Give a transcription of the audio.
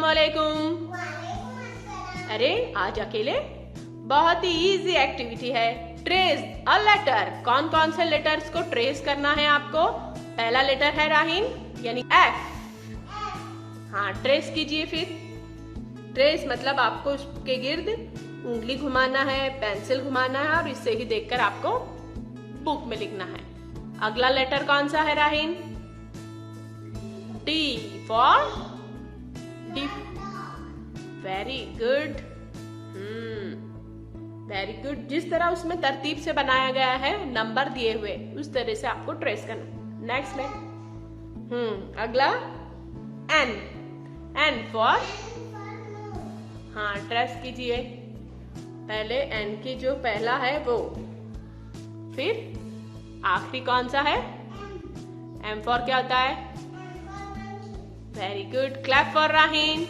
अस्सलामुअलैकुम। अरे आज अकेले? बहुत ही इजी एक्टिविटी है। Trace a letter. कौन कौन से लेटर्स को ट्रेस करना है आपको? पहला लेटर है राहीन यानी एफ। हाँ, ट्रेस कीजिए फिर। ट्रेस मतलब आपको उसके गिर्द उंगली घुमाना है, पेंसिल घुमाना है और इससे ही देखकर आपको बुक में लिखना है। अगला लेटर कौन सा है राहीन? D for D. Very good, very good. जिस तरह उसमें तरतीब से बनाया गया है, नंबर दिए हुए, उस तरह से आपको ट्रेस करना। नेक्स्ट ले। अगला एन। एन फॉर, हाँ ट्रेस कीजिए। पहले एन की जो पहला है वो, फिर आखिरी कौन सा है? एम फॉर क्या होता है? वेरी गुड, क्लैप फॉर राहीन।